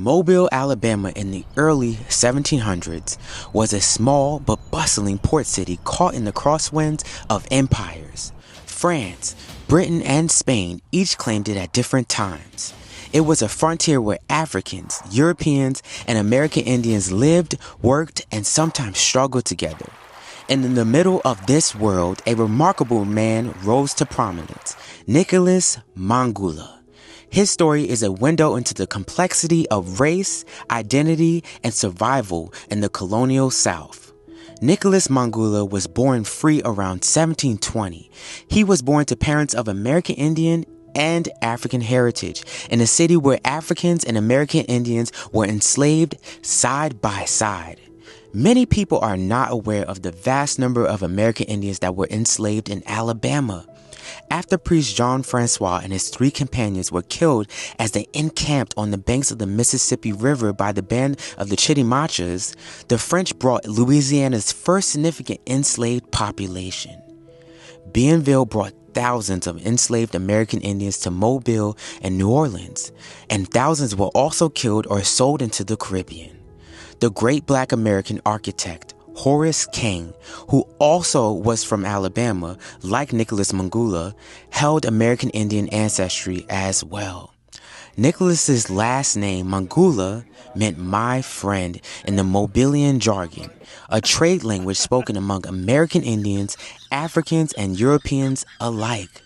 Mobile, Alabama in the early 1700s was a small but bustling port city caught in the crosswinds of empires. France, Britain, and Spain each claimed it at different times. It was a frontier where Africans, Europeans, and American Indians lived, worked, and sometimes struggled together. And in the middle of this world, a remarkable man rose to prominence, Nicolas Mongoula. His story is a window into the complexity of race, identity, and survival in the colonial South. Nicholas Mongula was born free around 1720. He was born to parents of American Indian and African heritage in a city where Africans and American Indians were enslaved side by side. Many people are not aware of the vast number of American Indians that were enslaved in Alabama. After priest Jean Francois and his 3 companions were killed as they encamped on the banks of the Mississippi River by the band of the Chittimachas, the French brought Louisiana's first significant enslaved population. Bienville brought thousands of enslaved American Indians to Mobile and New Orleans, and thousands were also killed or sold into the Caribbean. The great black American architect Horace King, who also was from Alabama, like Nicolas Mongula, held American Indian ancestry as well. Nicholas's last name, Mongula, meant my friend in the Mobilian jargon, a trade language spoken among American Indians, Africans, and Europeans alike.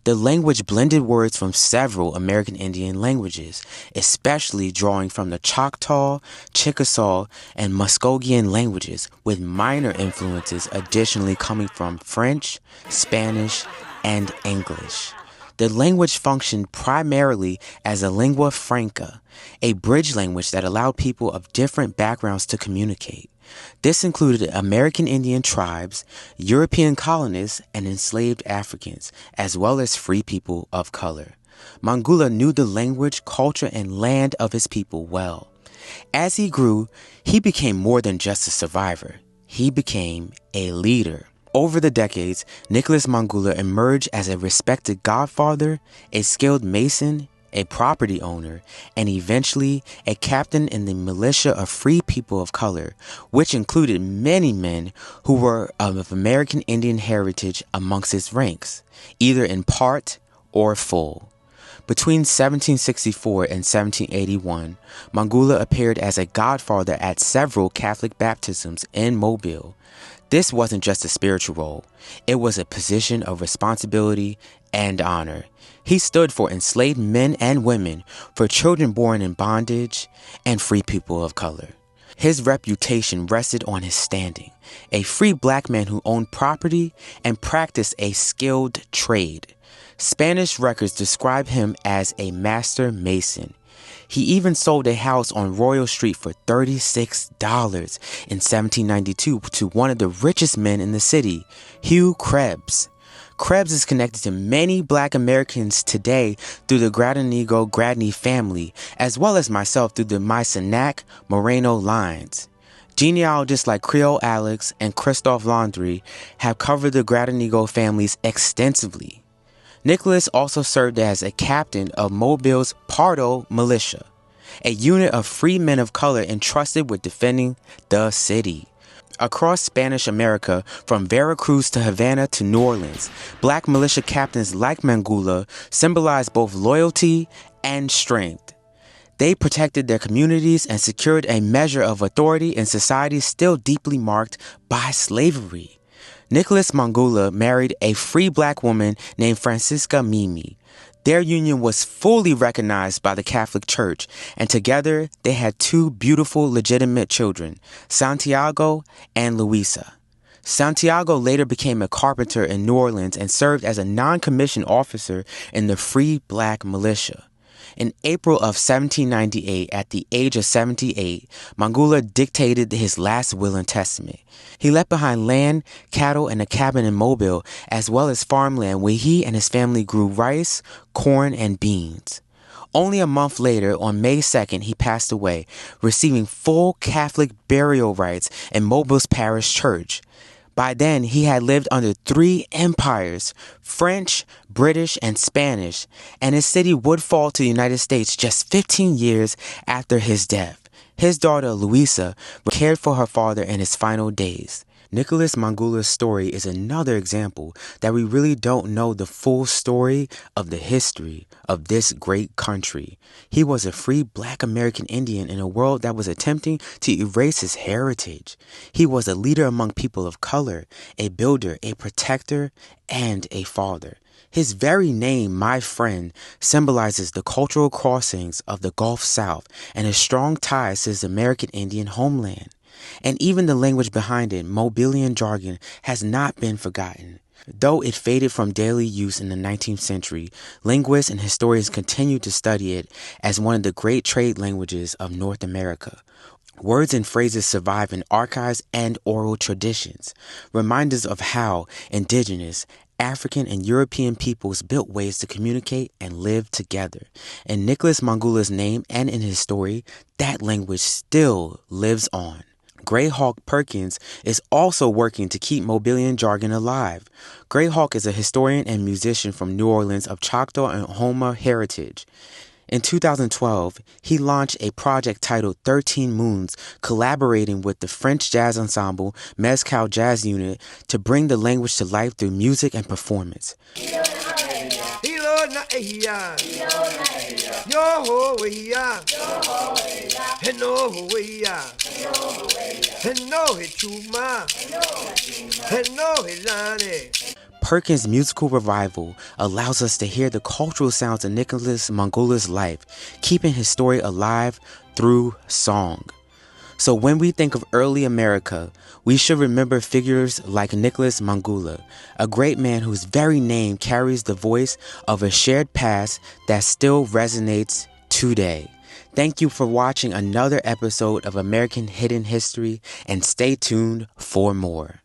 The language blended words from several American Indian languages, especially drawing from the Choctaw, Chickasaw, and Muskogean languages, with minor influences additionally coming from French, Spanish, and English. The language functioned primarily as a lingua franca, a bridge language that allowed people of different backgrounds to communicate. This included American Indian tribes, European colonists, and enslaved Africans, as well as free people of color. Mongula knew the language, culture, and land of his people well. As he grew, he became more than just a survivor. He became a leader. Over the decades, Nicholas Mongula emerged as a respected godfather, a skilled mason, a property owner, and eventually a captain in the militia of free people of color, which included many men who were of American Indian heritage amongst his ranks, either in part or full. Between 1764 and 1781, Mongula appeared as a godfather at several Catholic baptisms in Mobile. This wasn't just a spiritual role, it was a position of responsibility and honor. He stood for enslaved men and women, for children born in bondage, and free people of color. His reputation rested on his standing, a free black man who owned property and practiced a skilled trade. Spanish records describe him as a master mason. He even sold a house on Royal Street for $36 in 1792 to one of the richest men in the city, Hugh Krebs. Krebs is connected to many black Americans today through the Gradenigo-Gradney family, as well as myself through the Mycenac Moreno lines. Genealogists like Creole Alex and Christophe Landry have covered the Gradenigo families extensively. Nicholas also served as a captain of Mobile's Pardo militia, a unit of free men of color entrusted with defending the city. Across Spanish America, from Veracruz to Havana to New Orleans, black militia captains like Mongula symbolized both loyalty and strength. They protected their communities and secured a measure of authority in societies still deeply marked by slavery. Nicholas Mongula married a free black woman named Francisca Mimi. Their union was fully recognized by the Catholic Church, and together they had 2 beautiful legitimate children, Santiago and Luisa. Santiago later became a carpenter in New Orleans and served as a non-commissioned officer in the Free Black Militia. In April of 1798, at the age of 78, Mongula dictated his last will and testament. He left behind land, cattle, and a cabin in Mobile, as well as farmland where he and his family grew rice, corn, and beans. Only a month later, on May 2nd, he passed away, receiving full Catholic burial rites in Mobile's parish church. By then, he had lived under 3 empires, French, British, and Spanish, and his city would fall to the United States just 15 years after his death. His daughter, Louisa, cared for her father in his final days. Nicholas Mongula's story is another example that we really don't know the full story of the history of this great country. He was a free Black American Indian in a world that was attempting to erase his heritage. He was a leader among people of color, a builder, a protector, and a father. His very name, my friend, symbolizes the cultural crossings of the Gulf South and his strong ties to his American Indian homeland. And even the language behind it, Mobilian jargon, has not been forgotten. Though it faded from daily use in the 19th century, linguists and historians continue to study it as one of the great trade languages of North America. Words and phrases survive in archives and oral traditions, reminders of how indigenous, African and European peoples built ways to communicate and live together. In Nicholas Mongula's name and in his story, that language still lives on. Greyhawk Perkins is also working to keep Mobilian jargon alive. Greyhawk is a historian and musician from New Orleans of Choctaw and Houma heritage. In 2012, he launched a project titled 13 Moons, collaborating with the French jazz ensemble Mezcal Jazz Unit to bring the language to life through music and performance. Perkins' musical revival allows us to hear the cultural sounds of Nicholas Mongula's life, keeping his story alive through song. So when we think of early America, we should remember figures like Nicholas Mongula, a great man whose very name carries the voice of a shared past that still resonates today. Thank you for watching another episode of American Hidden History, and stay tuned for more.